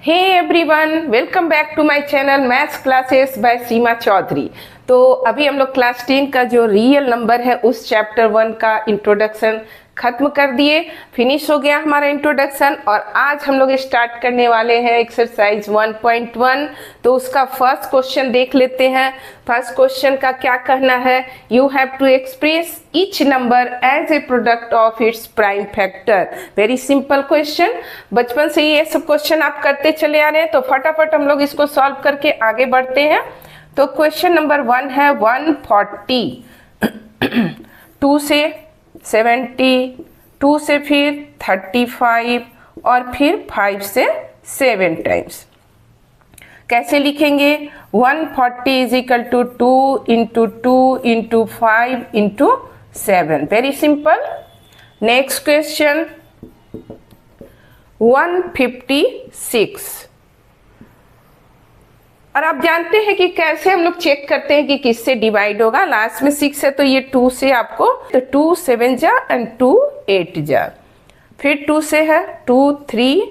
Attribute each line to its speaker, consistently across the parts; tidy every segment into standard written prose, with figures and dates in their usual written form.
Speaker 1: Hey everyone, welcome back to my channel maths classes by Seema Chaudhary. तो अभी हम लोग क्लास 10 का जो रियल नंबर है उस चैप्टर 1 का इंट्रोडक्शन खत्म कर दिए, फिनिश हो गया हमारा इंट्रोडक्शन। और आज हम लोग स्टार्ट करने वाले हैं एक्सरसाइज 1.1। तो उसका फर्स्ट क्वेश्चन देख लेते हैं। फर्स्ट क्वेश्चन का क्या कहना है, you have to express each number as a product of its prime factor. Very simple question, बचपन से ही ये सब क्वेश्चन आप करते चले आ रहे हैं, तो फटाफट हम लोग इसको सॉल्व करके आगे बढ़ते हैं। तो क्वेश्चन नंबर 1 है 140, 2 से 70, 2 से फिर 35 और फिर 5 से 7 टाइम्स। कैसे लिखेंगे? 140 is equal to 2 into 2 into 5 into 7। Very simple. Next question 156। और आप जानते हैं कि कैसे हम लोग चेक करते हैं कि किससे डिवाइड होगा। लास्ट में 6 है तो ये 2 से आपको, तो 2 7 जा एंड 2 8 जा। फिर 2 से है 2 3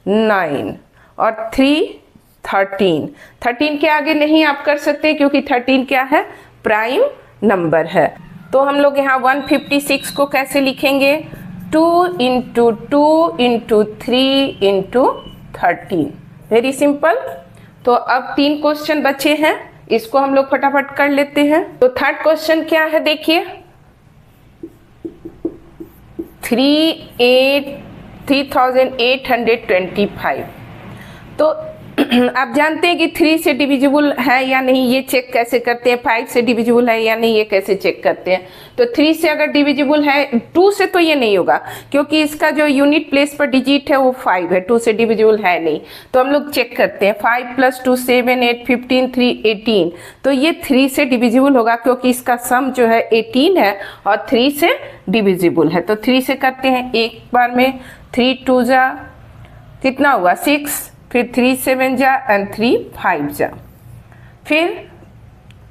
Speaker 1: 9 और 3 13। 13 के आगे नहीं आप कर सकते क्योंकि 13 क्या है? प्राइम नंबर है। तो हम लोग यहाँ 156 को कैसे लिखेंगे? 2 into 2 into 3 into 13। Very simple. तो अब 3 क्वेश्चन बचे हैं, इसको हम लोग फटाफट कर लेते हैं। तो थर्ड क्वेश्चन क्या है देखिए, 3825। तो आप जानते हैं कि 3 से डिविजिबल है या नहीं, ये चेक कैसे करते हैं। 5 से डिविजिबल है या नहीं, ये कैसे चेक करते हैं। तो 3 से अगर डिविजिबल है, 2 से तो ये नहीं होगा क्योंकि इसका जो यूनिट प्लेस पर डिजिट है वो 5 है, 2 से डिविजिबल है नहीं। तो हम लोग चेक करते हैं। 5 + 2 7 8 15 3 18। तो ये 3 से डिविजिबल होगा क्योंकि इसका सम जो है 18 है और 3 से डिविजिबल है। तो 3 से करते हैं एक बार में। 3 2 जा, कितना हुआ? 6। फिर 3 7 जा एंड 3 5 जा। फिर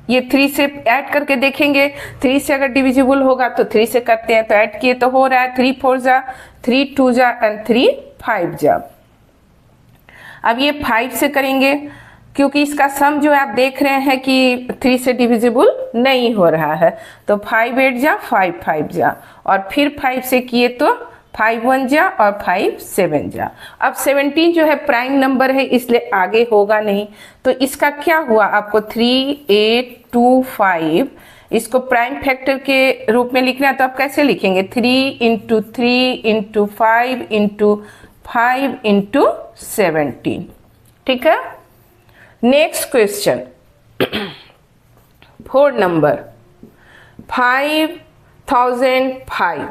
Speaker 1: ये 3 से ऐड करके देखेंगे, 3 से अगर डिविजिबल होगा तो 3 से करते हैं। तो ऐड किए तो हो रहा है 3 4 जा, 3 2 जा एंड 3 5 जा। अब ये 5 से करेंगे क्योंकि इसका सम जो है आप देख रहे हैं कि 3 से डिविजिबल नहीं हो रहा है। तो 5 8 जा 5 5 जा और फिर 5 से किए तो 5 1 जा और 5 7 जा। अब 17 जो है प्राइम नंबर है इसलिए आगे होगा नहीं। तो इसका क्या हुआ? आपको 3 8 2 5 इसको प्राइम फैक्टर के रूप में लिखना है। तो आप कैसे लिखेंगे? 3 इंटू 3 इंटू 5 इंटू 5 इंटू 17। ठीक है। Next question 4 number 5005।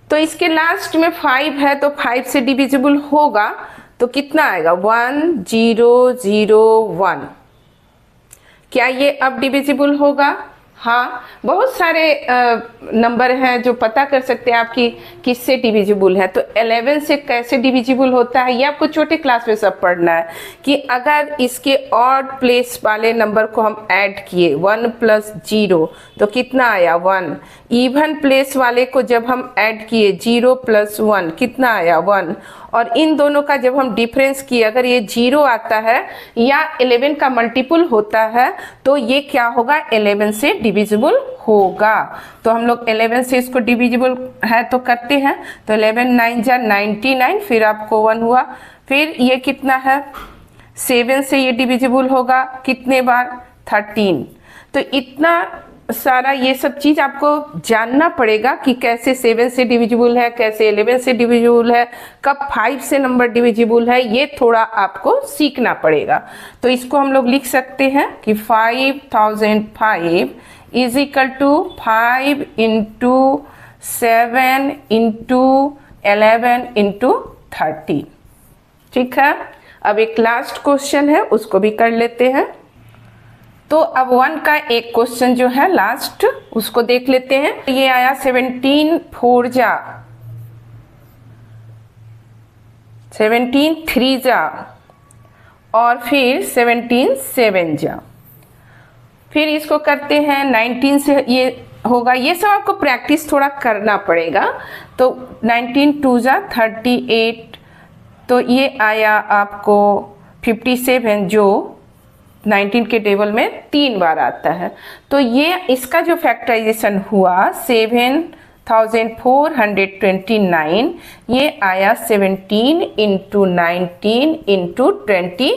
Speaker 1: तो इसके लास्ट में 5 है तो 5 से डिविजिबल होगा तो कितना आएगा? 1001। क्या ये अब डिविजिबल होगा? हाँ, बहुत सारे नंबर हैं जो पता कर सकते हैं आपकी किससे डिविजिबल है। तो 11 से कैसे डिविजिबल होता है ये आपको छोटे क्लास में सब पढ़ना है कि अगर इसके ऑड प्लेस वाले नंबर को हम ऐड किए 1 + 0 तो कितना आया? 1। इवन प्लेस वाले को जब हम ऐड किए 0 + 1 कितना आया? 1। और इन दोनों का जब हम डिफरेंस किए, अगर ये 0 आता है या 11 का मल्टीपल होता है तो ये क्या होगा? 11 से डिविजिबल होगा। तो हम लोग 11 से इसको डिविजिबल है तो करते हैं। तो 11 9 जा 99, फिर आपको 1 हुआ। फिर ये कितना है? 7 से ये डिविजिबल होगा कितने बार? 13। तो इतना सारा ये सब चीज आपको जानना पड़ेगा कि कैसे 7 से डिविजिबल है, कैसे 11 से डिविजिबल है, कब 5 से नंबर डिविजिबल है, ये थोड़ा आपको सीखना पड़ेगा। तो इसको हम लोग लिख सकते हैं कि 5005 is equal to 5 into 7 into 11 into 13। ठीक है। अब एक लास्ट क्वेश्चन है उसको भी कर लेते हैं। तो अब 1 का एक क्वेश्चन जो है लास्ट उसको देख लेते हैं। ये आया 17 4 जा, 17 3 जा और फिर 17 7 जा। फिर इसको करते हैं 19 से ये होगा। ये सब आपको प्रैक्टिस थोड़ा करना पड़ेगा। तो 19 2 जा 38, तो ये आया आपको 57, जो 19 के टेबल में 3 बार आता है। तो ये इसका जो फैक्टराइजेशन हुआ 7429, ये आया 17 इंटू 19 इंटू 23।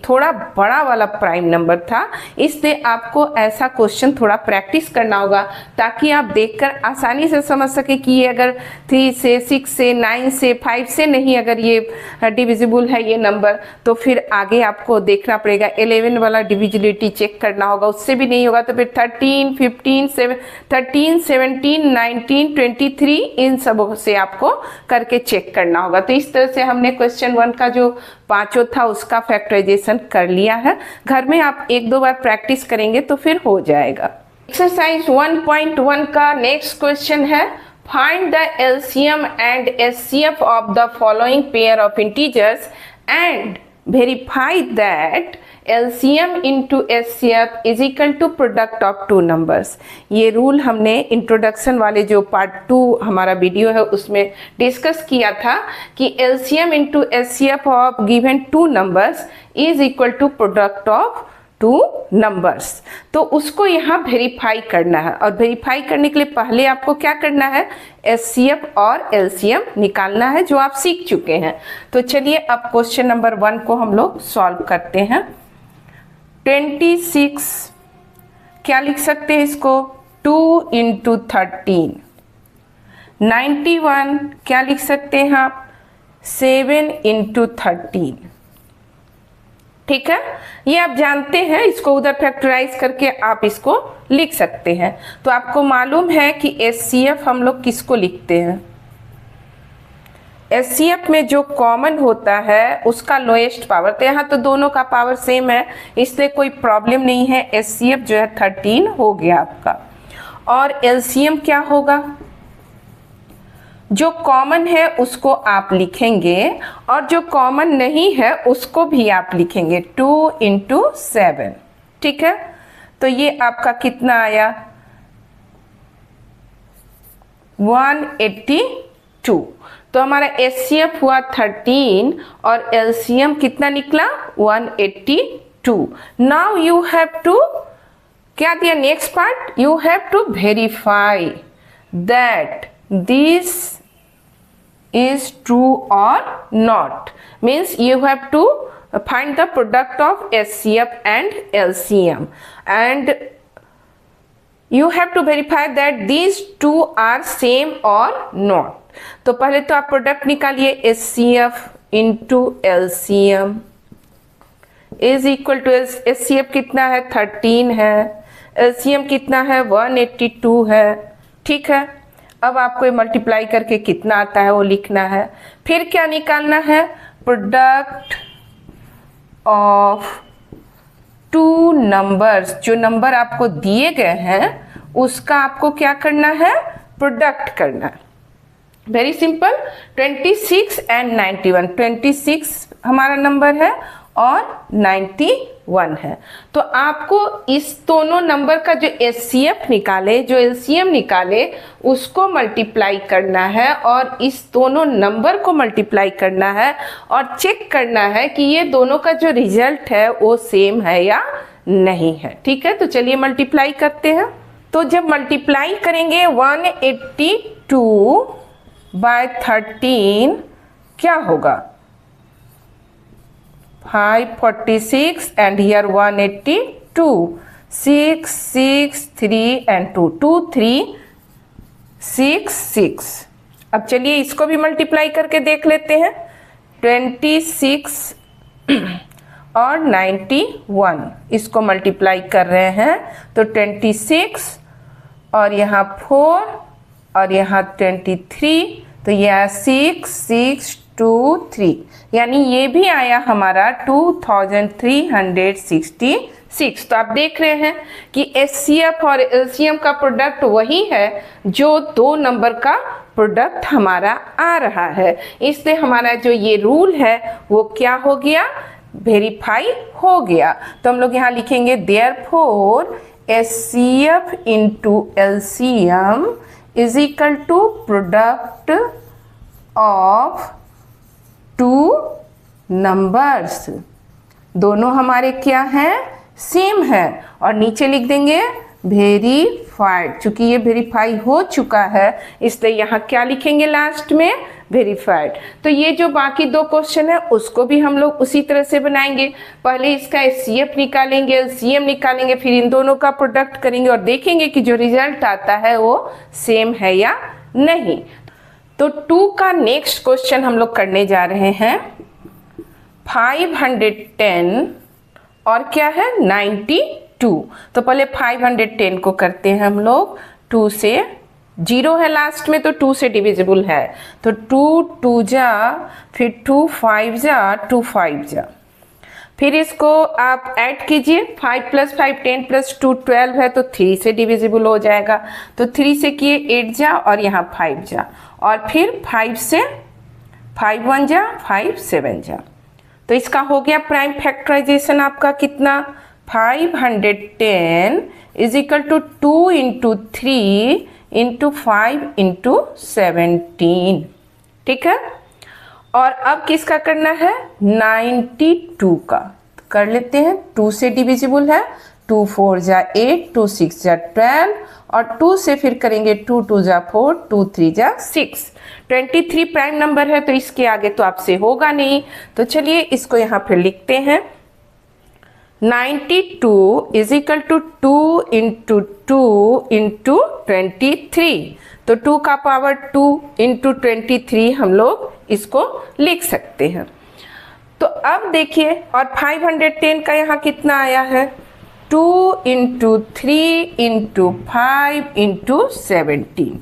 Speaker 1: थोड़ा बड़ा वाला प्राइम नंबर था, इसलिए आपको ऐसा क्वेश्चन थोड़ा प्रैक्टिस करना होगा ताकि आप देखकर आसानी से समझ सके कि ये अगर 3 से 6 से 9 से 5 से नहीं अगर ये डिविजिबल है ये नंबर, तो फिर आगे आपको देखना पड़ेगा 11 वाला डिविजिबिलिटी चेक करना होगा, उससे भी नहीं होगा तो फिर 13, 15, 13, 17, 19, 23 इन सब से आपको करके चेक करना होगा। तो इस तरह से हमने क्वेश्चन 1 का जो 5 था उसका फैक्टराइजेशन कर लिया है। घर में आप 1-2 बार प्रैक्टिस करेंगे तो फिर हो जाएगा। एक्सरसाइज 1.1 का नेक्स्ट क्वेश्चन है, find the LCM and HCF of the following pair of integers and verify that LCM into HCF is equal to product of 2 numbers। ये रूल हमने इंट्रोडक्शन वाले जो पार्ट 2 हमारा वीडियो है उसमें डिस्कस किया था कि LCM into HCF of given 2 numbers is equal to product of 2 numbers। तो उसको यहाँ वेरीफाई करना है, और वेरीफाई करने के लिए पहले आपको क्या करना है, HCF और LCM निकालना है, जो आप सीख चुके हैं। तो चलिए अब क्वेश्चन नंबर 1 को हम लोग सॉल्व करते हैं। 26 क्या लिख सकते हैं इसको, 2 इंटू 13। 91 क्या लिख सकते हैं आप, 7 इंटू 13। ठीक है, ये आप जानते हैं, इसको उधर फैक्टराइज करके आप इसको लिख सकते हैं। तो आपको मालूम है कि HCF हम लोग किसको लिखते हैं, HCF में जो कॉमन होता है उसका लोएस्ट पावर, तो यहाँ तो दोनों का पावर सेम है इसलिए कोई प्रॉब्लम नहीं है। HCF जो है 13 हो गया आपका, और LCM क्या होगा, जो कॉमन है उसको आप लिखेंगे और जो कॉमन नहीं है उसको भी आप लिखेंगे, 2 इंटू 7। ठीक है, तो ये आपका कितना आया, 182। तो हमारा HCF हुआ 13 और LCM कितना निकला, 182। नाउ यू हैव टू क्या दिया, next part, you have to verify that this is true or not, means you have to find the product of HCF and LCM and you have to verify that these two are same or not। तो पहले तो आप product निकालिए, HCF into LCM is equal to HCF कितना है, 13 है, LCM कितना है, 182 है। ठीक है, अब आपको मल्टीप्लाई करके कितना आता है वो लिखना है। फिर क्या निकालना है, प्रोडक्ट ऑफ 2 नंबर्स, जो नंबर आपको दिए गए हैं उसका आपको क्या करना है, प्रोडक्ट करना है। वेरी सिंपल, 26 एंड 91, 26 हमारा नंबर है और 91 है। तो आपको इस दोनों नंबर का जो HCF निकाले, जो LCM निकाले, उसको मल्टीप्लाई करना है और इस दोनों नंबर को मल्टीप्लाई करना है और चेक करना है कि ये दोनों का जो रिजल्ट है वो सेम है या नहीं है। ठीक है, तो चलिए मल्टीप्लाई करते हैं। तो जब मल्टीप्लाई करेंगे 182 बाय 13 क्या होगा, 546 and here 182, 6, 6, 3 and 2, 2, 3, 6, 6। अब चलिए इसको भी मल्टीप्लाई करके देख लेते हैं, 26 और 91 इसको मल्टीप्लाई कर रहे हैं तो 26 और यहाँ 4 और यहाँ 23, तो यह 6, 6, 2, 3, यानी ये भी आया हमारा 2366। तो आप देख रहे हैं कि HCF और LCM का प्रोडक्ट वही है जो 2 नंबर का प्रोडक्ट हमारा आ रहा है, इसलिए हमारा जो ये रूल है वो क्या हो गया, वेरीफाई हो गया। तो हम लोग यहाँ लिखेंगे therefore HCF into LCM is equal to product of two numbers, दोनों हमारे क्या हैं, सेम है। और नीचे लिख देंगे वेरीफाइड, चूंकि ये वेरीफाई हो चुका है इसलिए यहाँ क्या लिखेंगे लास्ट में, वेरीफाइड। तो ये जो बाकी दो क्वेश्चन है उसको भी हम लोग उसी तरह से बनाएंगे। पहले इसका HCF निकालेंगे, LCM निकालेंगे, फिर इन दोनों का प्रोडक्ट करेंगे और देखेंगे कि जो रिजल्ट आता है वो सेम है या नहीं। तो 2 का नेक्स्ट क्वेश्चन हम लोग करने जा रहे हैं 510 और क्या है 92। तो पहले 510 को करते हैं हम लोग, 2 से, 0 है लास्ट में तो 2 से डिविजिबल है, तो 2 2 जा, फिर 2 5 जा, 2 5 जा, फिर इसको आप ऐड कीजिए, 5 + 5 10 + 2 12 है तो 3 से डिविजिबल हो जाएगा। तो 3 से किए 8 जा और यहाँ 5 जा, और फिर 5 से 5 1 जा, 5 7 जा। तो इसका हो गया प्राइम फैक्टराइजेशन आपका कितना, 510 = 2 × 3 × 5 × 17। ठीक है। और अब किसका करना है, 92 का कर लेते हैं। 2 से डिविजिबल है, 2 4 जा 8, 2 6 जा 12, और 2 से फिर करेंगे 2 2 जा 4, 2 3 जा 6। 23 प्राइम नंबर है तो इसके आगे तो आपसे होगा नहीं, तो चलिए इसको यहाँ फिर लिखते हैं। 92 = 2 × 2 × 23, तो 2 का पावर 2 × 23 हम लोग इसको लिख सकते हैं। तो अब देखिए, और 510 का यहाँ कितना आया है, 2 × 3 × 5 × 17।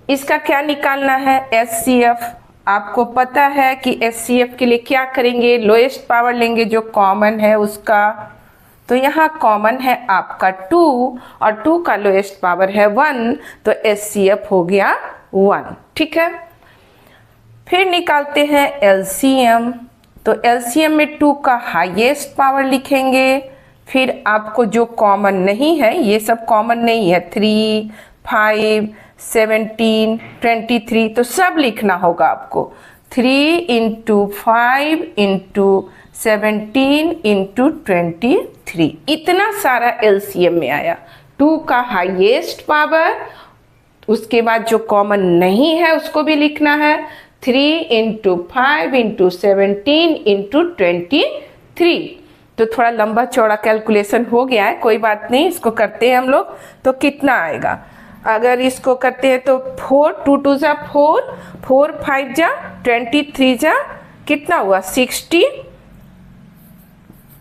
Speaker 1: इसका क्या निकालना है, HCF। आपको पता है कि HCF के लिए क्या करेंगे, लोएस्ट पावर लेंगे जो कॉमन है उसका। तो यहाँ कॉमन है आपका 2 और 2 का लोएस्ट पावर है 1, तो HCF हो गया 1। ठीक है। फिर निकालते हैं LCM। तो LCM में 2 का हाईएस्ट पावर लिखेंगे, फिर आपको जो कॉमन नहीं है, ये सब कॉमन नहीं है, 3 5 17 23, तो सब लिखना होगा आपको। 3 × 5 × 17 × 23, इतना सारा LCM में आया। 2 का हाईएस्ट पावर, उसके बाद जो कॉमन नहीं है उसको भी लिखना है, 3 × 5 × 17 × 23। तो थोड़ा लंबा चौड़ा कैलकुलेशन हो गया है, कोई बात नहीं, इसको करते हैं हम लोग। तो कितना आएगा, अगर इसको करते हैं तो 4 2 2 जा 4, 4 5 जा 23 जा, कितना हुआ 60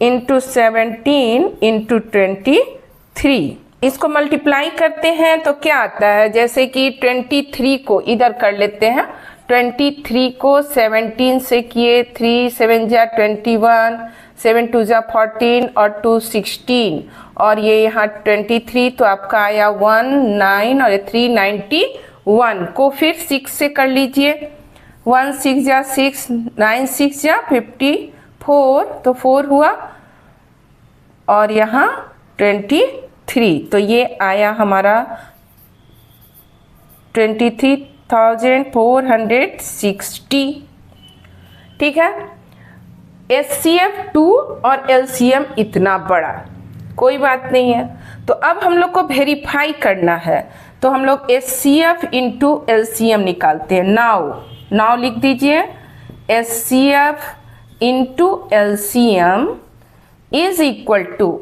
Speaker 1: × 17 × 23। इसको मल्टीप्लाई करते हैं तो क्या आता है, जैसे कि 23 को इधर कर लेते हैं, 23 को 17 से किए, 3 7 जा 21, 7 2 जा 14 और 2 16, और ये यहाँ 23 तो आपका आया 1 9 और 3 91 को फिर 6 से कर लीजिए, 1 6 जा 6, 9 6 जा 54, तो 4 हुआ, और यहाँ 23, तो ये आया हमारा 23,460। ठीक है। HCF 2 और LCM इतना बड़ा, कोई बात नहीं है। तो अब हम लोग को वेरीफाई करना है, तो हम लोग HCF × LCM निकालते हैं। नाउ लिख दीजिए, HCF × LCM is equal to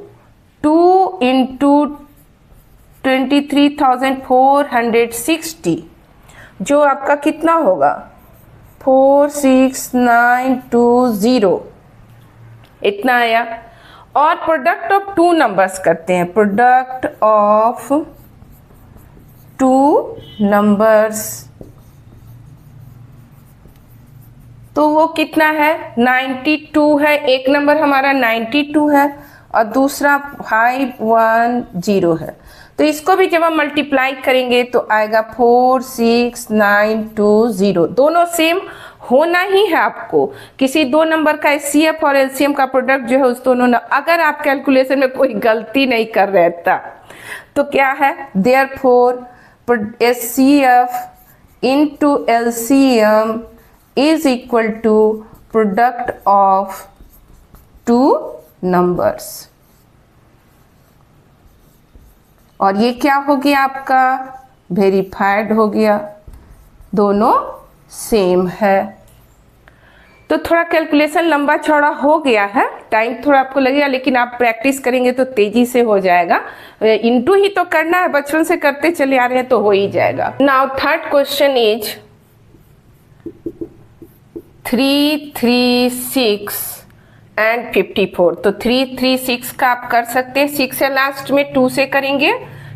Speaker 1: 2 × 23,460, जो आपका कितना होगा 46920, इतना आया। और प्रोडक्ट ऑफ 2 नंबर्स करते हैं, प्रोडक्ट ऑफ 2 नंबर्स, तो वो कितना है 92 है, एक नंबर हमारा 92 है और दूसरा 510 है। तो इसको भी जब हम मल्टीप्लाई करेंगे तो आएगा 46920, दोनों सेम होना ही है। आपको किसी 2 नंबर का HCF और LCM का प्रोडक्ट जो है उस दोनों न, अगर आप कैलकुलेशन में कोई गलती नहीं कर रहे था तो क्या है, therefore HCF × LCM is equal to product of two numbers. और ये क्या हो गया आपका, वेरीफाइड हो गया, दोनों सेम है। तो थोड़ा कैलकुलेशन लंबा चौड़ा हो गया है, टाइम थोड़ा आपको लगेगा, लेकिन आप प्रैक्टिस करेंगे तो तेजी से हो जाएगा। इनटू ही तो करना है, बचपन से करते चले आ रहे हैं तो हो ही जाएगा। Now third question is 3, 3, 6 and 54। तो 3, 3, 6 का आप कर सकते हैं, 6 है लास्ट में, 2 से करेंगे,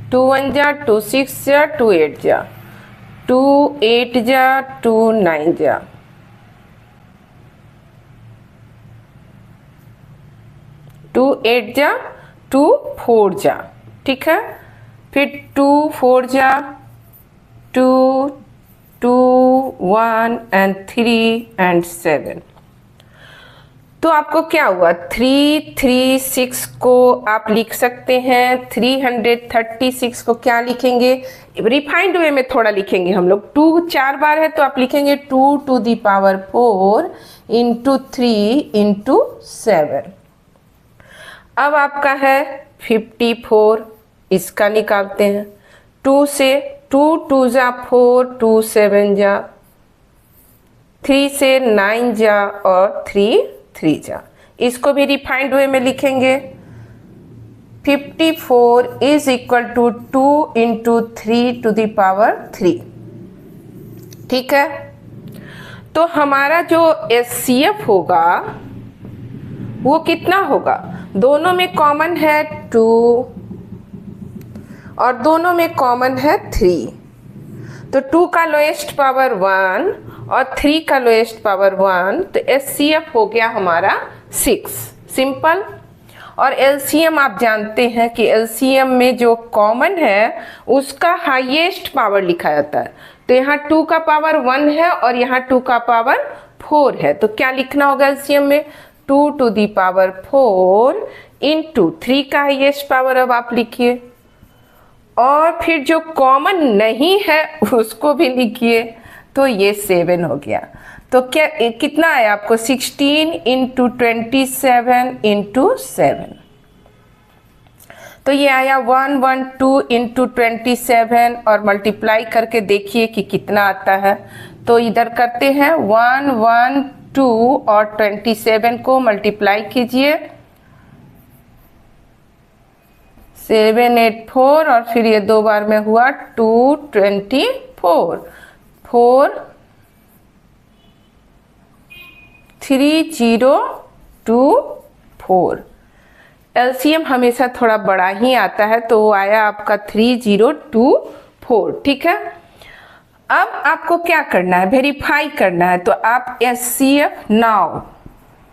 Speaker 1: 2 1 जा, 2 6 जा, 2 8 जा, 2 8 जा, 2 9 जा, 2 8 जा, 2 4 जा, ठीक है। फिर 2 4 जा, 2 2 1 एंड 3 एंड 7। तो आपको क्या हुआ, 3 3 6 को आप लिख सकते हैं, 336 को क्या लिखेंगे, रिफाइंड वे में थोड़ा लिखेंगे हम लोग। 2 4 बार है तो आप लिखेंगे 2 to the power 4 into 3 into 7। अब आपका है 54, इसका निकालते हैं। 2 से 2 2 जा 4, 2 7 जा, 3 से 9 जा और 3 3 जा। इसको भी रिफाइंड वे में लिखेंगे, 54 is equal to 2 into 3 to the power 3, ठीक है। तो हमारा जो HCF होगा वो कितना होगा, दोनों में कॉमन है 2 और दोनों में कॉमन है 3। तो 2 का लोएस्ट पावर 1 और 3 का लोएस्ट पावर 1, तो HCF हो गया हमारा 6, सिंपल। और LCM आप जानते हैं कि LCM में जो कॉमन है उसका हाईएस्ट पावर लिखा जाता है। तो यहाँ 2 का पावर 1 है और यहाँ 2 का पावर 4 है, तो क्या लिखना होगा LCM में, 2 to the power 4 इंटू 3 का हाईएस्ट पावर अब आप लिखिए, और फिर जो कॉमन नहीं है उसको भी लिखिए, तो ये 7 हो गया। तो क्या कितना आया आपको, 16 इंटू 27 इंटू 7। तो ये आया 112 इंटू 27 और मल्टीप्लाई करके देखिए कि कितना आता है। तो इधर करते हैं 112 और 27 को मल्टीप्लाई कीजिए, 784 और फिर ये 2 बार में हुआ 224, 4 3024। LCM हमेशा थोड़ा बड़ा ही आता है, तो वो आया आपका 3024, ठीक है। अब आपको क्या करना है, वेरीफाई करना है। तो आप HCF नाउ,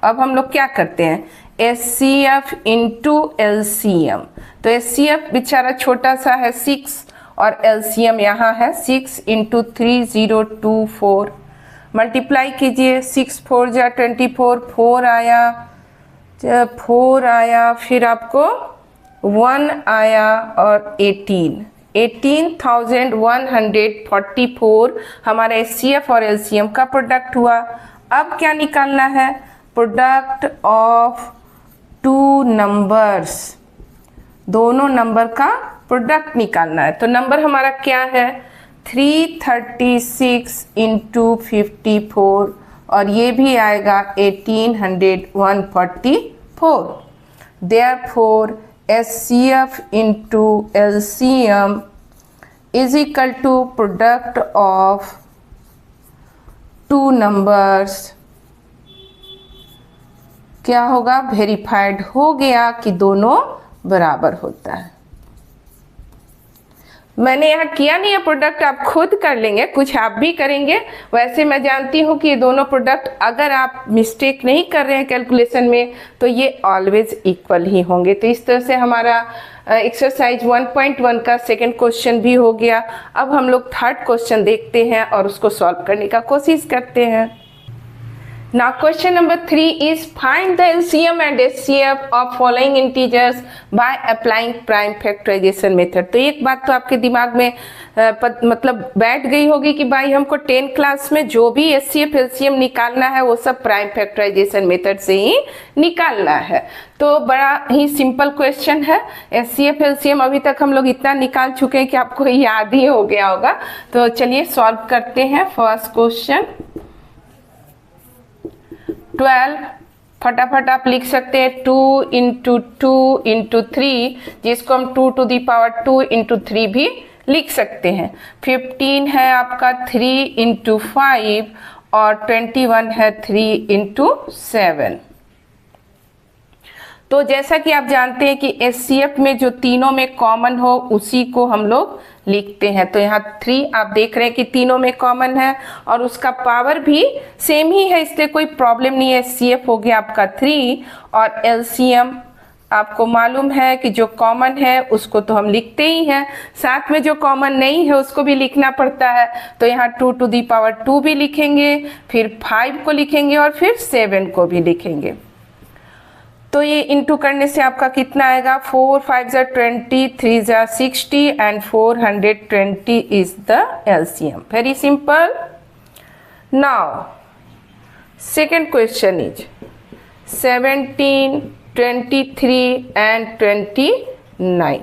Speaker 1: अब हम लोग क्या करते हैं, HCF इंटू LCM। तो HCF बेचारा छोटा सा है 6 और LCM यहाँ है 6 इंटू 3024, मल्टीप्लाई कीजिए, 6 4 जा 24, 4 आया, 4 आया, फिर आपको 1 आया और 18,144 हमारा HCF और LCM का प्रोडक्ट हुआ। अब क्या निकालना है, प्रोडक्ट ऑफ 2 नंबर्स, दोनों नंबर का प्रोडक्ट निकालना है। तो नंबर हमारा क्या है, 336 इंटू 54 और ये भी आएगा 18,144। Therefore HCF into LCM is equal to product of 2 numbers क्या होगा, वेरीफाइड हो गया कि दोनों बराबर होता है। मैंने यहाँ किया नहीं है प्रोडक्ट, आप खुद कर लेंगे, कुछ आप भी करेंगे। वैसे मैं जानती हूँ कि ये दोनों प्रोडक्ट अगर आप मिस्टेक नहीं कर रहे हैं कैलकुलेशन में तो ये ऑलवेज इक्वल ही होंगे। तो इस तरह से हमारा एक्सरसाइज 1.1 का सेकंड क्वेश्चन भी हो गया। अब हम लोग थर्ड क्वेश्चन देखते हैं और उसको सॉल्व करने का कोशिश करते हैं। Now question number 3 is find the LCM and HCF of following integers by applying prime factorization method। तो एक बात तो आपके दिमाग में मतलब बैठ गई होगी कि भाई हमको 10 क्लास में जो भी HCF LCM निकालना है वो सब प्राइम फैक्टराइजेशन मेथड से ही निकालना है। तो बड़ा ही सिंपल क्वेश्चन है। HCF LCM अभी तक हम लोग इतना निकाल चुके हैं कि आपको याद ही हो गया होगा। तो चलिए सॉल्व करते हैं। फर्स्ट क्वेश्चन 12, फटाफट आप लिख सकते हैं 2 इंटू 2 इंटू 3, जिसको हम 2 टू दी पावर 2 इंटू 3 भी लिख सकते हैं। 15 है आपका 3 इंटू 5 और 21 है 3 इंटू 7। तो जैसा कि आप जानते हैं कि HCF में जो तीनों में कॉमन हो उसी को हम लोग लिखते हैं। तो यहाँ 3 आप देख रहे हैं कि तीनों में कॉमन है और उसका पावर भी सेम ही है, इसलिए कोई प्रॉब्लम नहीं है। HCF हो गया आपका 3 और LCM आपको मालूम है कि जो कॉमन है उसको तो हम लिखते ही हैं, साथ में जो कॉमन नहीं है उसको भी लिखना पड़ता है। तो यहाँ 2 टू दी पावर 2 भी लिखेंगे, फिर 5 को लिखेंगे और फिर 7 को भी लिखेंगे। तो ये इंटू करने से आपका कितना आएगा? 4 5 जा 20, 3 जा 60 and 420 is the LCM। Very simple. Now second question is 17, 23 and 29।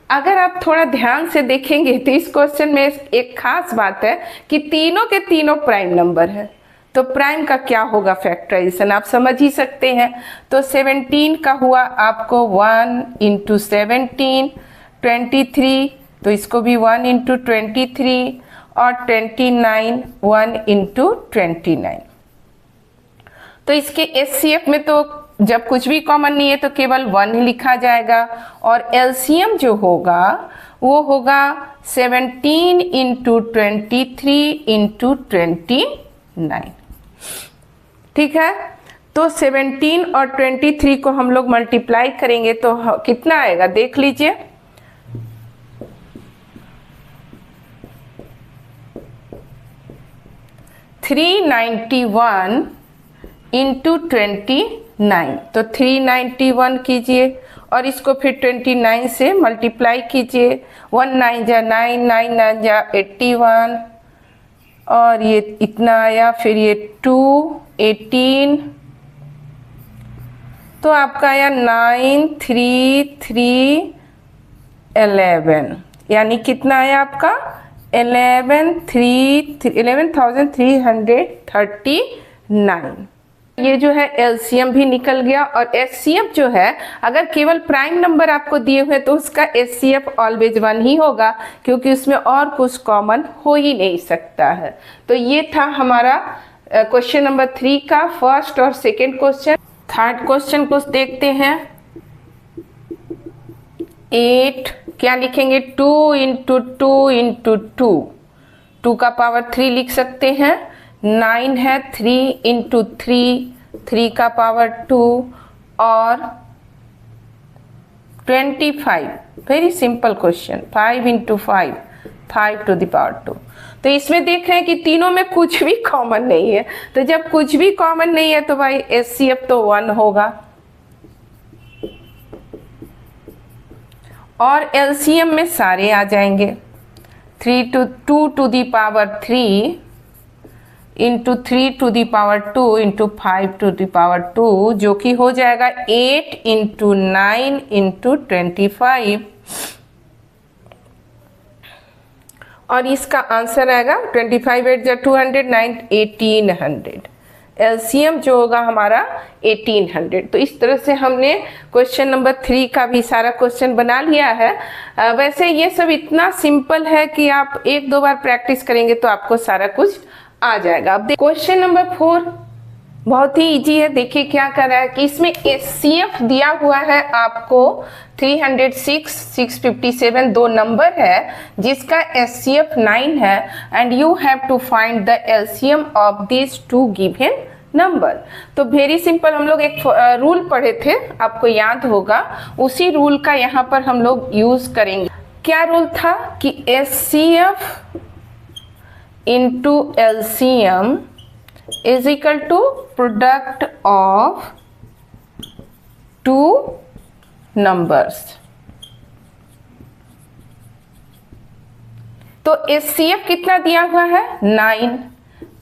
Speaker 1: अगर आप थोड़ा ध्यान से देखेंगे तो इस क्वेश्चन में एक खास बात है कि तीनों के तीनों प्राइम नंबर है। तो प्राइम का क्या होगा फैक्टराइजेशन, आप समझ ही सकते हैं। तो 17 का हुआ आपको 1 इंटू 17, 23 तो इसको भी 1 इंटू 23 और 29 1 इंटू 29। तो इसके HCF में तो जब कुछ भी कॉमन नहीं है तो केवल 1 ही लिखा जाएगा और LCM जो होगा वो होगा 17 इंटू 23 इंटू 29। ठीक है। तो 17 और 23 को हम लोग मल्टीप्लाई करेंगे तो कितना आएगा देख लीजिए। $391 इंटू 29। तो 391 कीजिए और इसको फिर 29 से मल्टीप्लाई कीजिए। 1 9 जा 9, 9 9 जा 81 और ये इतना आया, फिर ये 2 18 तो आपका आया 9 3 3 11, यानी कितना आया आपका 11,339। ये जो है LCM भी निकल गया। और HCF जो है अगर केवल प्राइम नंबर आपको दिए हुए तो उसका HCF ऑलवेज 1 ही होगा, क्योंकि उसमें और कुछ कॉमन हो ही नहीं सकता है। तो ये था हमारा क्वेश्चन नंबर 3 का फर्स्ट और सेकेंड क्वेश्चन। थर्ड क्वेश्चन को देखते हैं। 8 क्या लिखेंगे? 2 इंटू 2 इंटू 2, 2 का पावर 3 लिख सकते हैं। 9 है 3 इंटू 3, 3 का पावर 2 और 25। Very simple question. 5 into 5, 5 to the power 2। तो इसमें देख रहे हैं कि तीनों में कुछ भी कॉमन नहीं है। तो जब कुछ भी कॉमन नहीं है तो भाई HCF तो 1 होगा और LCM में सारे आ जाएंगे। 2 to the power 3 into 3 to the power 2 into 5 to the power 2, जो कि हो जाएगा 8 इंटू 9 इंटू 25। और इसका आंसर आएगा 25 8 जा 200, 9 1800। LCM जो होगा हमारा 1800। तो इस तरह से हमने क्वेश्चन नंबर 3 का भी सारा क्वेश्चन बना लिया है। वैसे ये सब इतना सिंपल है कि आप 1-2 बार प्रैक्टिस करेंगे तो आपको सारा कुछ आ जाएगा। अब क्वेश्चन नंबर 4 बहुत ही इजी है। देखिए क्या कर रहा है कि इसमें HCF दिया हुआ है आपको 306, 657 दो नंबर है जिसका HCF 9 है and you have to find the LCM of this two given number. तो वेरी सिंपल, हम लोग एक रूल पढ़े थे, आपको याद होगा, उसी रूल का यहाँ पर हम लोग यूज करेंगे। क्या रूल था कि HCF into LCM is equal to product of two numbers. तो HCF कितना दिया हुआ है 9,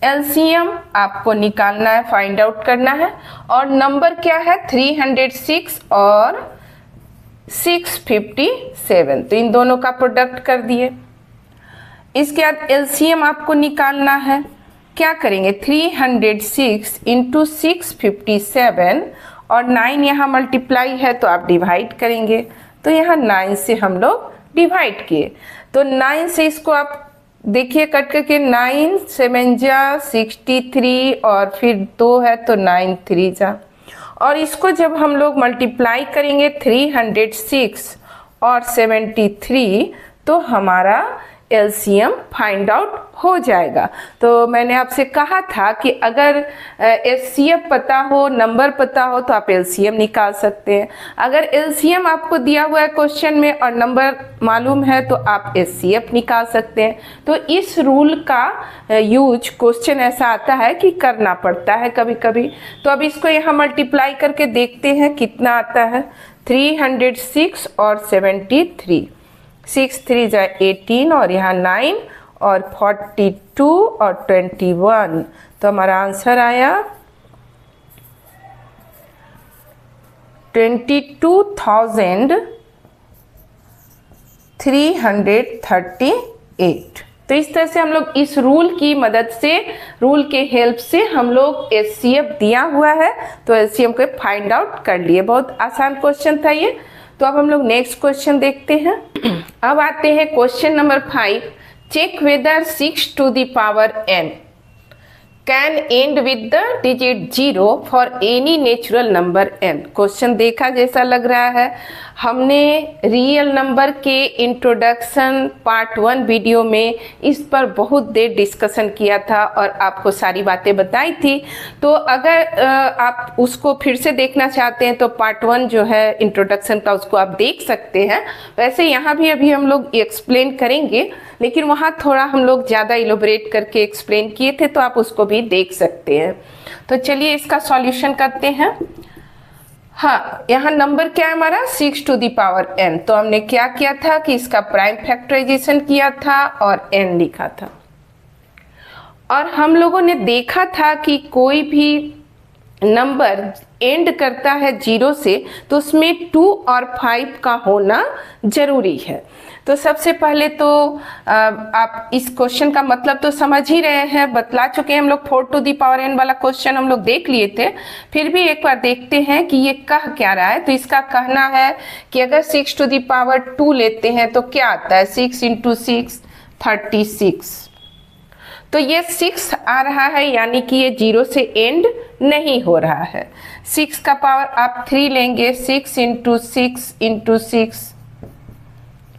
Speaker 1: LCM आपको निकालना है, फाइंड आउट करना है, और नंबर क्या है 306 और 657, तो इन दोनों का प्रोडक्ट कर दिए। इसके बाद LCM आपको निकालना है, क्या करेंगे 306 इंटू 657 और 9 यहाँ मल्टीप्लाई है तो आप डिवाइड करेंगे, तो यहाँ 9 से हम लोग डिवाइड किए, तो 9 से इसको आप देखिए कट करके 9 7 जा 63 और फिर 2 है तो 9 3 जा, और इसको जब हम लोग मल्टीप्लाई करेंगे 306 और 73 तो हमारा LCM फाइंड आउट हो जाएगा। तो मैंने आपसे कहा था कि अगर HCF पता हो, नंबर पता हो तो आप LCM निकाल सकते हैं। अगर LCM आपको दिया हुआ है क्वेश्चन में और नंबर मालूम है तो आप HCF निकाल सकते हैं। तो इस रूल का यूज क्वेश्चन ऐसा आता है कि करना पड़ता है कभी कभी। तो अब इसको यहाँ मल्टीप्लाई करके देखते हैं कितना आता है, 306 और 73, 6 3 जा 18 और यहाँ 9 और 42 और 21, तो हमारा आंसर आया 22,338। तो इस तरह से हम लोग इस रूल की मदद से, रूल के हेल्प से हम लोग HCF दिया हुआ है तो LCM को फाइंड आउट कर लिए। बहुत आसान क्वेश्चन था ये। तो अब हम लोग नेक्स्ट क्वेश्चन देखते हैं। अब आते हैं question number 5, check whether 6 to the power n can end with the digit 0 for any natural number n। Question देखा जैसा लग रहा है, हमने रियल नंबर के इंट्रोडक्शन पार्ट 1 वीडियो में इस पर बहुत देर डिस्कशन किया था और आपको सारी बातें बताई थी। तो अगर आप उसको फिर से देखना चाहते हैं तो पार्ट 1 जो है इंट्रोडक्शन का उसको आप देख सकते हैं। वैसे यहाँ भी अभी हम लोग एक्सप्लेन करेंगे, लेकिन वहाँ थोड़ा हम लोग ज़्यादा इलोबरेट करके एक्सप्लेन किए थे, तो आप उसको भी देख सकते हैं। तो चलिए इसका सॉल्यूशन करते हैं। हाँ, यहाँ नंबर क्या है हमारा 6 to the power n। तो हमने क्या किया था कि इसका प्राइम फैक्टराइजेशन किया था और n लिखा था, और हम लोगों ने देखा था कि कोई भी नंबर एंड करता है 0 से तो उसमें 2 और 5 का होना जरूरी है। तो सबसे पहले तो आप इस क्वेश्चन का मतलब तो समझ ही रहे हैं, बतला चुके हैं हम लोग। 4 to the power n वाला क्वेश्चन हम लोग देख लिए थे, फिर भी एक बार देखते हैं कि ये कह क्या रहा है। तो इसका कहना है कि अगर 6 to the power 2 लेते हैं तो क्या आता है 6 into 6 36। तो ये 6 आ रहा है, यानी कि ये 0 से एंड नहीं हो रहा है। 6 का पावर आप 3 लेंगे, 6 into 6 into 6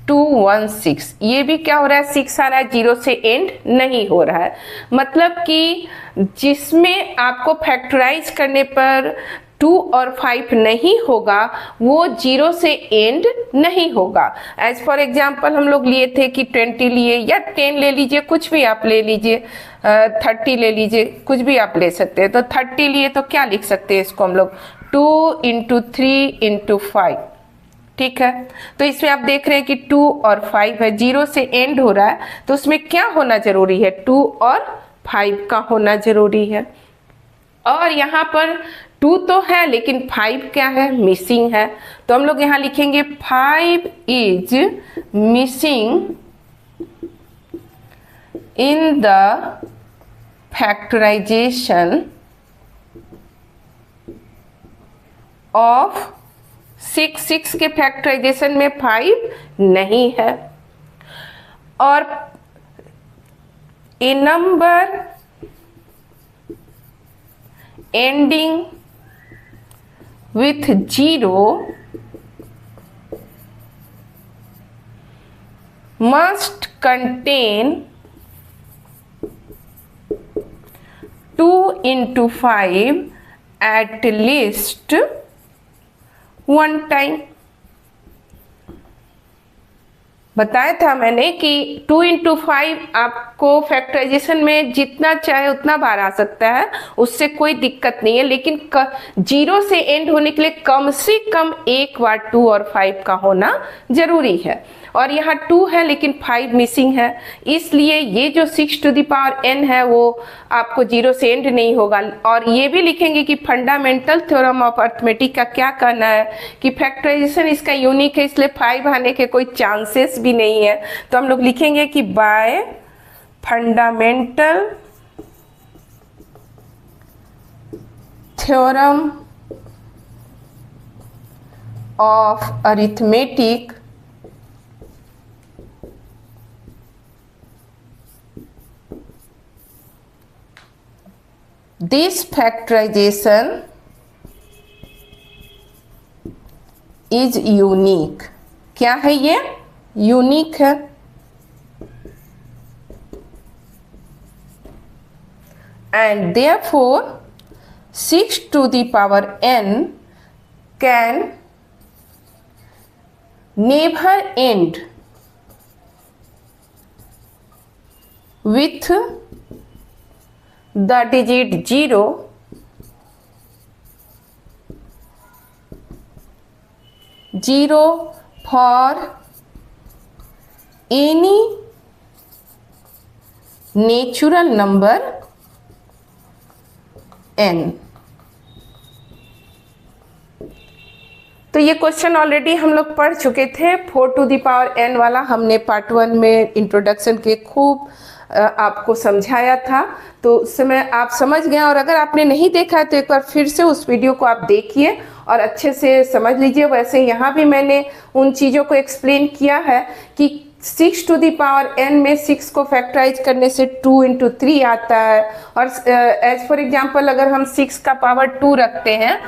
Speaker 1: 216। ये भी क्या हो रहा है 6 आ रहा है, 0 से एंड नहीं हो रहा है। मतलब कि जिसमें आपको फैक्टराइज करने पर 2 और 5 नहीं होगा वो 0 से एंड नहीं होगा। एज फॉर एग्जाम्पल हम लोग लिए थे कि 20 लिए या 10 ले लीजिए, कुछ भी आप ले लीजिए, 30 ले लीजिए, कुछ भी आप ले सकते हैं। तो 30 लिए तो क्या लिख सकते हैं इसको हम लोग 2 into 3 into 5, ठीक है। तो इसमें आप देख रहे हैं कि 2 और 5 है, 0 से एंड हो रहा है, तो उसमें क्या होना जरूरी है 2 और 5 का होना जरूरी है। और यहाँ पर 2 तो है लेकिन 5 क्या है मिसिंग है, तो हम लोग यहाँ लिखेंगे 5 is missing in the factorization of 6 के फैक्टराइजेशन में 5 नहीं है। और a number ending with 0 must contain 2 into 5 at least 1 time। 2 बताया था मैंने कि 2 इंटू 5 आपको फैक्टराइजेशन में जितना चाहे उतना बार आ सकता है, उससे कोई दिक्कत नहीं है, लेकिन 0 से एंड होने के लिए कम से कम एक बार 2 और 5 का होना जरूरी है। और यहाँ 2 है लेकिन 5 मिसिंग है, इसलिए ये जो 6 टू द पावर n है वो आपको 0 से एंड नहीं होगा। और ये भी लिखेंगे कि फंडामेंटल थ्योरम ऑफ अर्थमेटिक का क्या कहना है कि फैक्टराइजेशन इसका यूनिक है, इसलिए 5 आने के कोई चांसेस भी नहीं है। तो हम लोग लिखेंगे कि bye fundamental theorem of arithmetic this factorization is unique। क्या है ये? यूनिक है। and therefore 6 to the power n can never end with the digit 0 for any natural number n। तो ये क्वेश्चन ऑलरेडी हम लोग पढ़ चुके थे, 4 टू द पावर n वाला हमने पार्ट 1 में इंट्रोडक्शन के खूब आपको समझाया था, तो उस समय आप समझ गए। और अगर आपने नहीं देखा है तो एक बार फिर से उस वीडियो को आप देखिए और अच्छे से समझ लीजिए। वैसे यहाँ भी मैंने उन चीज़ों को एक्सप्लेन किया है कि 6 टू द पावर n में 6 को फैक्टराइज करने से 2 इंटू 3 आता है। और एज फॉर एग्जांपल अगर हम 6 का पावर 2 रखते हैं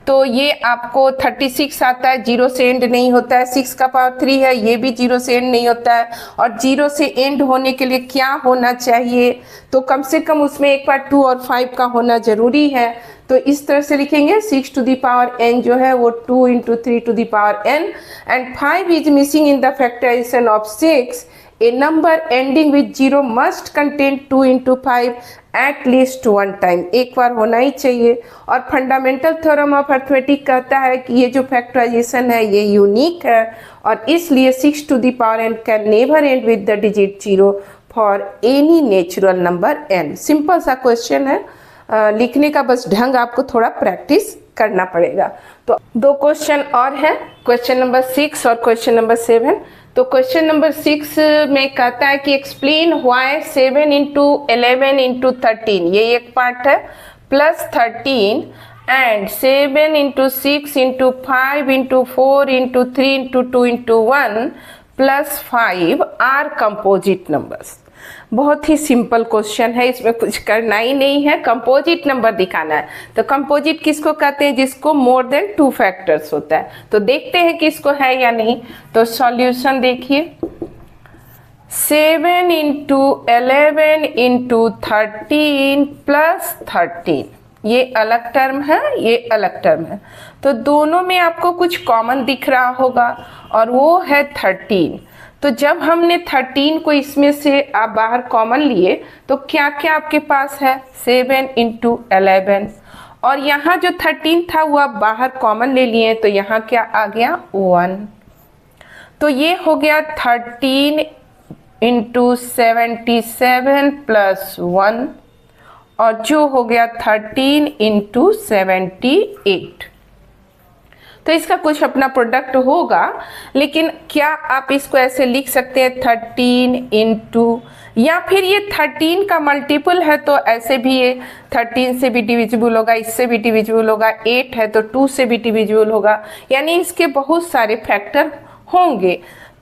Speaker 1: तो ये आपको 36 आता है, 0 से एंड नहीं होता है। 6 का पावर 3 है, ये भी 0 से एंड नहीं होता है। और 0 से एंड होने के लिए क्या होना चाहिए? तो कम से कम उसमें एक बार 2 और 5 का होना जरूरी है। तो इस तरह से लिखेंगे 6 टू द पावर n जो है वो 2 into 3 to the power n and 5 is missing in the factorization of 6। A number ending with 0 must contain 2 into 5 at least one time। एक बार होना ही चाहिए। और फंडामेंटल थ्योरम ऑफ अर्थमेटिक कहता है कि ये जो फैक्टराइजेशन है ये यूनिक है और इसलिए 6 to the power n can never end with the digit 0 for any natural number n। Simple सा क्वेश्चन है, लिखने का बस ढंग आपको थोड़ा प्रैक्टिस करना पड़ेगा। तो 2 क्वेश्चन और है, क्वेश्चन नंबर 6 और क्वेश्चन नंबर 7। तो क्वेश्चन नंबर 6 में कहता है कि एक्सप्लेन व्हाई 7 इंटू 11 इंटू 13, ये एक पार्ट है, plus 13 and 7 into 6 into 5 into 4 into 3 into 2 into 1 plus 5 are composite numbers. बहुत ही सिंपल क्वेश्चन है, इसमें कुछ करना ही नहीं है, कंपोजिट नंबर दिखाना है। तो कंपोजिट किसको कहते हैं? जिसको मोर देन 2 फैक्टर्स होता है। तो देखते हैं कि इसको है या नहीं। तो सॉल्यूशन देखिए, 7 इंटू 11 इंटू 13 प्लस 13, ये अलग टर्म है, ये अलग टर्म है। तो दोनों में आपको कुछ कॉमन दिख रहा होगा और वो है 13। तो जब हमने 13 को इसमें से आप बाहर कॉमन लिए तो क्या क्या आपके पास है? 7 इंटू 11 और यहाँ जो 13 था वो आप बाहर कॉमन ले लिए तो यहाँ क्या आ गया? 1। तो ये हो गया 13 इंटू 77 प्लस 1 और जो हो गया 13 इंटू 78। तो इसका कुछ अपना प्रोडक्ट होगा, लेकिन क्या आप इसको ऐसे लिख सकते हैं 13 इंटू, या फिर ये 13 का मल्टीपल है तो ऐसे भी ये 13 से भी डिविजिबल होगा, इससे भी डिविजिबल होगा, 8 है तो 2 से भी डिविजिबल होगा, यानी इसके बहुत सारे फैक्टर होंगे।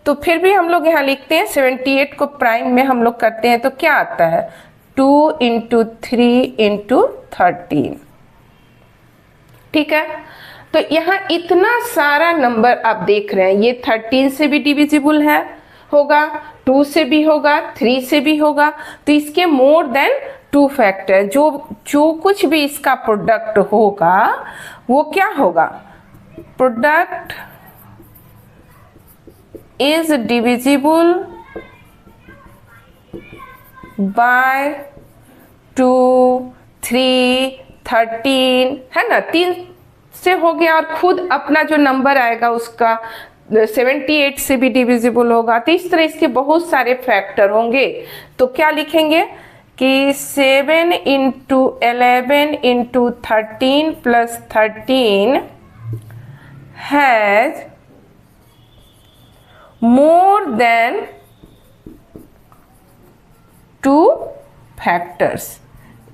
Speaker 1: तो फिर भी हम लोग यहाँ लिखते हैं 78 को प्राइम में हम लोग करते हैं तो क्या आता है? 2 इंटू 3 इंटू 13। ठीक है, तो यहाँ इतना सारा नंबर आप देख रहे हैं, ये 13 से भी डिविजिबल है, होगा, 2 से भी होगा, 3 से भी होगा, तो इसके मोर देन 2 फैक्टर, जो कुछ भी इसका प्रोडक्ट होगा वो क्या होगा? प्रोडक्ट इज डिविजिबल बाय 2, 3, 13, है ना, 3 से हो गया, और खुद अपना जो नंबर आएगा उसका 78 से भी डिविजिबल होगा। तो इस तरह इसके बहुत सारे फैक्टर होंगे। तो क्या लिखेंगे कि 7 into 11 into 13 plus 13 has more than 2 factors.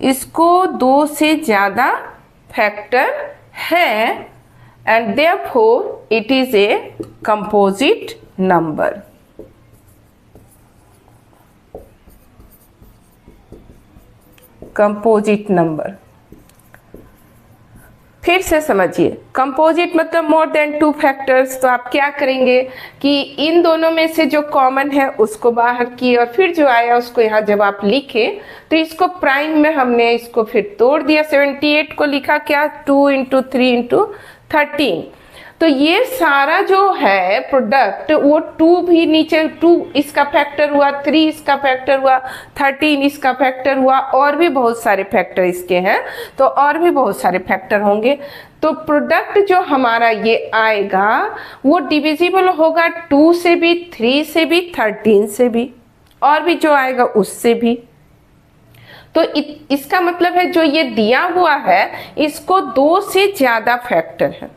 Speaker 1: इसको 2 से ज्यादा फैक्टर है, and therefore it is a composite number. Composite number फिर से समझिए, कंपोजिट मतलब मोर देन 2 फैक्टर्स। तो आप क्या करेंगे कि इन दोनों में से जो कॉमन है उसको बाहर किए, और फिर जो आया उसको यहाँ जब आप लिखे तो इसको प्राइम में हमने इसको फिर तोड़ दिया। 78 को लिखा क्या, 2 इंटू 3 इंटू 13। तो ये सारा जो है प्रोडक्ट वो 2 भी नीचे, 2 इसका फैक्टर हुआ, 3 इसका फैक्टर हुआ, 13 इसका फैक्टर हुआ, और भी बहुत सारे फैक्टर इसके हैं। तो और भी बहुत सारे फैक्टर होंगे। तो प्रोडक्ट जो हमारा ये आएगा वो डिविजिबल होगा 2 से भी, 3 से भी, 13 से भी, और भी जो आएगा उससे भी। तो इसका मतलब है जो ये दिया हुआ है इसको 2 से ज्यादा फैक्टर है,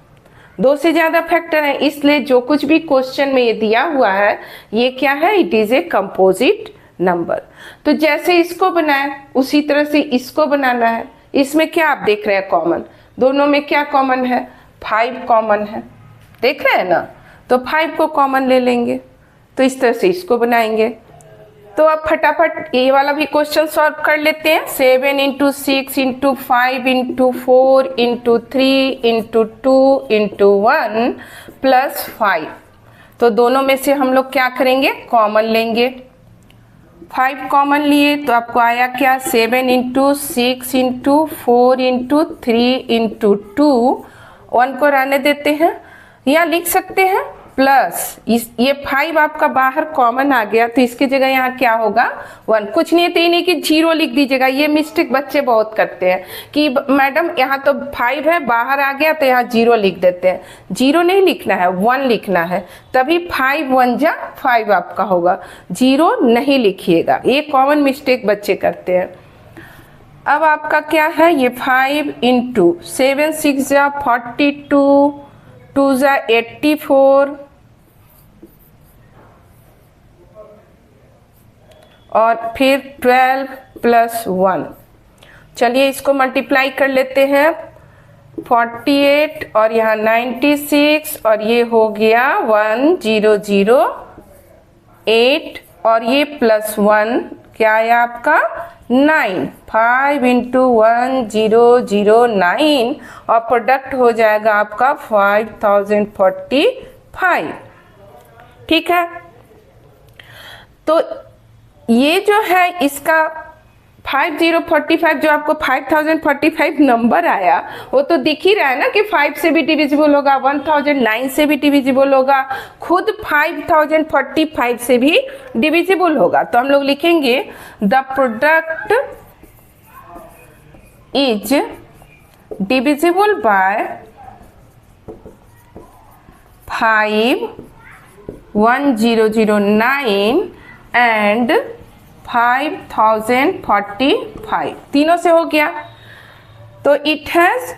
Speaker 1: 2 से ज्यादा फैक्टर है, इसलिए जो कुछ भी क्वेश्चन में ये दिया हुआ है ये क्या है, it is a composite number. तो जैसे इसको बनाए उसी तरह से इसको बनाना है। इसमें क्या आप देख रहे हैं कॉमन, दोनों में क्या कॉमन है, 5 कॉमन है, देख रहे हैं ना। तो 5 को कॉमन ले लेंगे, तो इस तरह से इसको बनाएंगे। तो अब फटाफट ये वाला भी क्वेश्चन सॉल्व कर लेते हैं। 7 into 6 into 5 into 4 into 3 into 2 into 1 plus 5। तो दोनों में से हम लोग क्या करेंगे, कॉमन लेंगे। 5 कॉमन लिए तो आपको आया क्या, 7 इंटू 6 इंटू 4 इंटू 3 इंटू 2, 1 को रहने देते हैं, या लिख सकते हैं प्लस ये 5 आपका बाहर कॉमन आ गया, तो इसकी जगह यहाँ क्या होगा, 1। कुछ नहीं है तो ये नहीं कि 0 लिख दीजिएगा। ये मिस्टेक बच्चे बहुत करते हैं कि मैडम यहाँ तो 5 है, बाहर आ गया तो यहाँ 0 लिख देते हैं। 0 नहीं लिखना है, 1 लिखना है, तभी 5 1 जा 5 आपका होगा। 0 नहीं लिखिएगा, ये कॉमन मिस्टेक बच्चे करते हैं। अब आपका क्या है, ये 5 इंटू 7 6 जा 42, 2 जा 84, और फिर 12 प्लस 1। चलिए इसको मल्टीप्लाई कर लेते हैं। 48 और यहाँ 96, और ये हो गया 1008, और ये प्लस 1 क्या आया आपका, 9। 5 इंटू 1009, और प्रोडक्ट हो जाएगा आपका 5045। ठीक है, तो ये जो है इसका 5045 जो आपको 5045 नंबर आया वो तो दिख ही रहा है ना कि 5 से भी डिविजिबल होगा, 1009 से भी डिविजिबल होगा, खुद 5045 से भी डिविजिबल होगा। तो हम लोग लिखेंगे the product is divisible by 51009 and 5045, तीनों से हो गया। तो it has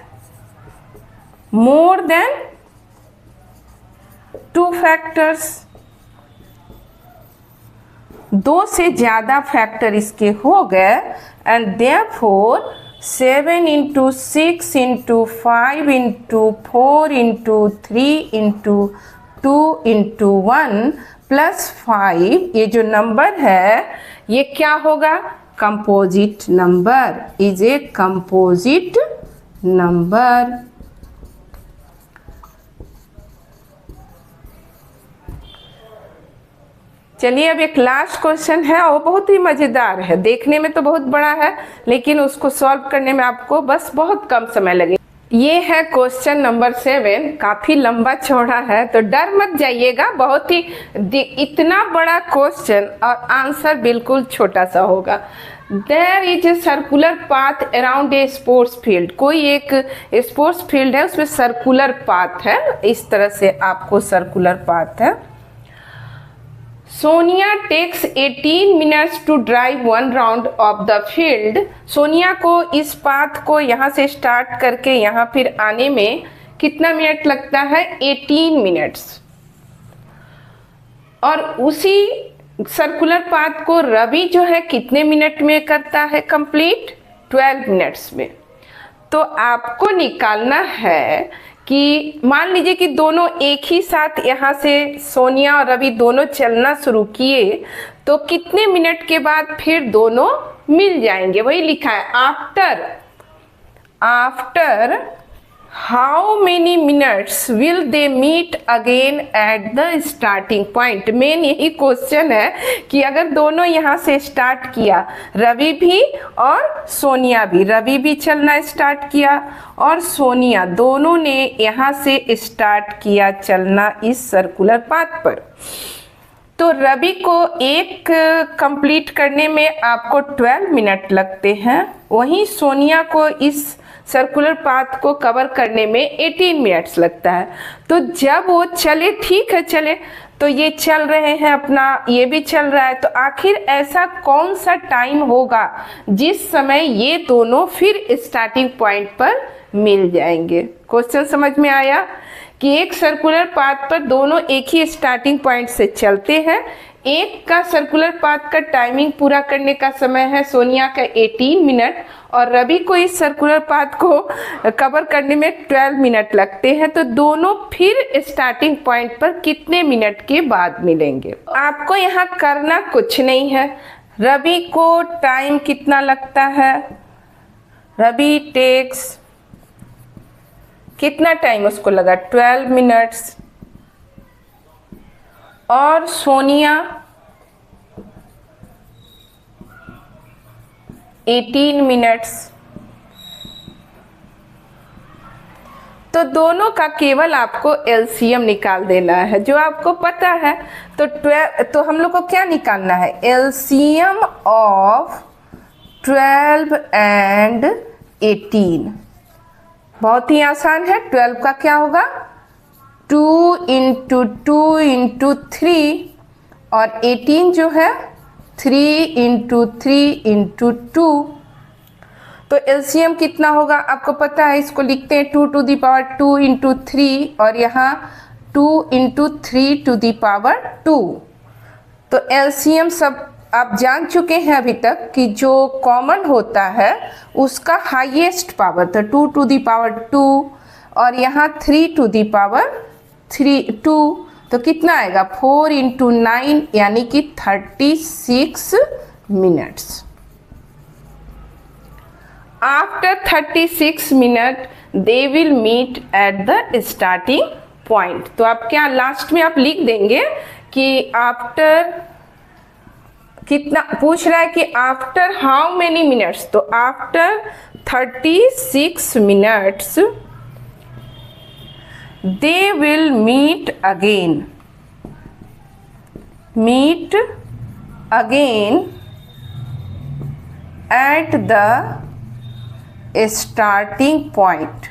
Speaker 1: more than 2 factors, 2 से ज्यादा फैक्टर इसके हो गए, and therefore 7 into 6 into 5 into 4 into 3 into 2 into 1 plus 5, ये जो नंबर है ये क्या होगा, composite number, is a composite number. चलिए अब एक लास्ट क्वेश्चन है, वो बहुत ही मजेदार है, देखने में तो बहुत बड़ा है लेकिन उसको सॉल्व करने में आपको बस बहुत कम समय लगेगा। ये है क्वेश्चन नंबर 7, काफी लंबा चौड़ा है तो डर मत जाइएगा, बहुत ही इतना बड़ा क्वेश्चन और आंसर बिल्कुल छोटा सा होगा। There is a circular path around a sports field, कोई एक स्पोर्ट्स फील्ड है उसमें सर्कुलर पाथ है, इस तरह से आपको सर्कुलर पाथ है। Sonia takes 18 minutes to drive 1 round of the field, Sonia को इस पाथ को यहाँ से स्टार्ट करके यहाँ फिर आने में कितना मिनट लगता है? 18 मिनट्स। और उसी सर्कुलर पाथ को रवि जो है कितने मिनट में करता है कंप्लीट? 12 मिनट्स में। तो आपको निकालना है कि मान लीजिए कि दोनों एक ही साथ यहाँ से सोनिया और रवि दोनों चलना शुरू किए तो कितने मिनट के बाद फिर दोनों मिल जाएंगे। वही लिखा है after how many minutes will they meet again at the starting point. Main यही क्वेश्चन है कि अगर दोनों यहाँ से स्टार्ट किया, रवि भी और सोनिया भी, रवि भी चलना स्टार्ट किया और सोनिया, दोनों ने यहाँ से स्टार्ट किया चलना इस सर्कुलर पाथ पर, तो रवि को एक कंप्लीट करने में आपको 12 मिनट लगते हैं, वहीं सोनिया को इस सर्कुलर पाथ को कवर करने में 18 मिनट्स लगता है। तो जब वो चले, ठीक है चले, तो ये चल रहे हैं अपना, ये भी चल रहा है, तो आखिर ऐसा कौन सा टाइम होगा जिस समय ये दोनों फिर स्टार्टिंग पॉइंट पर मिल जाएंगे। क्वेश्चन समझ में आया कि एक सर्कुलर पाथ पर दोनों एक ही स्टार्टिंग पॉइंट से चलते हैं, एक का सर्कुलर पाथ का टाइमिंग पूरा करने का समय है सोनिया का 18 मिनट और रवि को इस सर्कुलर पाथ को कवर करने में 12 मिनट लगते हैं, तो दोनों फिर स्टार्टिंग पॉइंट पर कितने मिनट के बाद मिलेंगे। आपको यहाँ करना कुछ नहीं है। रवि को टाइम कितना लगता है? रवि टेक्स, कितना टाइम उसको लगा? 12 मिनट्स। और सोनिया 18 मिनट्स। तो दोनों का केवल आपको एलसीएम निकाल देना है, जो आपको पता है। तो हम लोग को क्या निकालना है? LCM of 12 and 18। बहुत ही आसान है। 12 का क्या होगा? 2 × 2 × 3 और 18 जो है 3 × 3 × 2। तो एलसीएम कितना होगा आपको पता है, इसको लिखते हैं 2 to the power 2 × 3 और यहाँ 2 × 3 to the power 2। तो एलसीएम सब आप जान चुके हैं अभी तक कि जो कॉमन होता है उसका हाईएस्ट पावर, तो 2 to the power 2 और यहाँ 3 to the power 2, तो कितना आएगा? 4 × 9 यानी कि 36 minutes. After 36 minute they will meet at the starting point. तो आप क्या लास्ट में आप लिख देंगे कि आफ्टर कितना पूछ रहा है कि आफ्टर हाउ मेनी मिनट्स, तो after 36 minutes they will meet again at the starting point।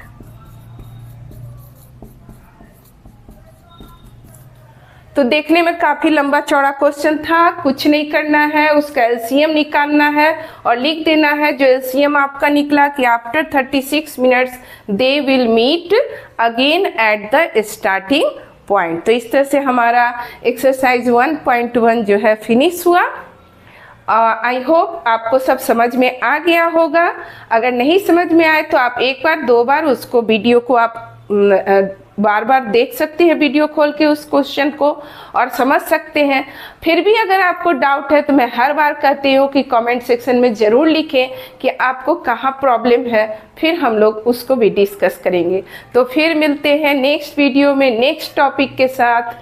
Speaker 1: तो देखने में काफी लंबा चौड़ा क्वेश्चन था, कुछ नहीं करना है, उसका एलसीएम निकालना है और लिख देना है जो एलसीएम आपका निकला कि after 36 minutes they will meet again at the starting point. तो इस तरह से हमारा एक्सरसाइज 1.1 जो है फिनिश हुआ। आई होप आपको सब समझ में आ गया होगा। अगर नहीं समझ में आए तो आप एक बार 2 बार उसको वीडियो को आप बार बार देख सकते हैं, वीडियो खोल के उस क्वेश्चन को, और समझ सकते हैं। फिर भी अगर आपको डाउट है तो मैं हर बार कहती हूँ कि कमेंट सेक्शन में ज़रूर लिखें कि आपको कहाँ प्रॉब्लम है, फिर हम लोग उसको भी डिस्कस करेंगे। तो फिर मिलते हैं नेक्स्ट वीडियो में नेक्स्ट टॉपिक के साथ।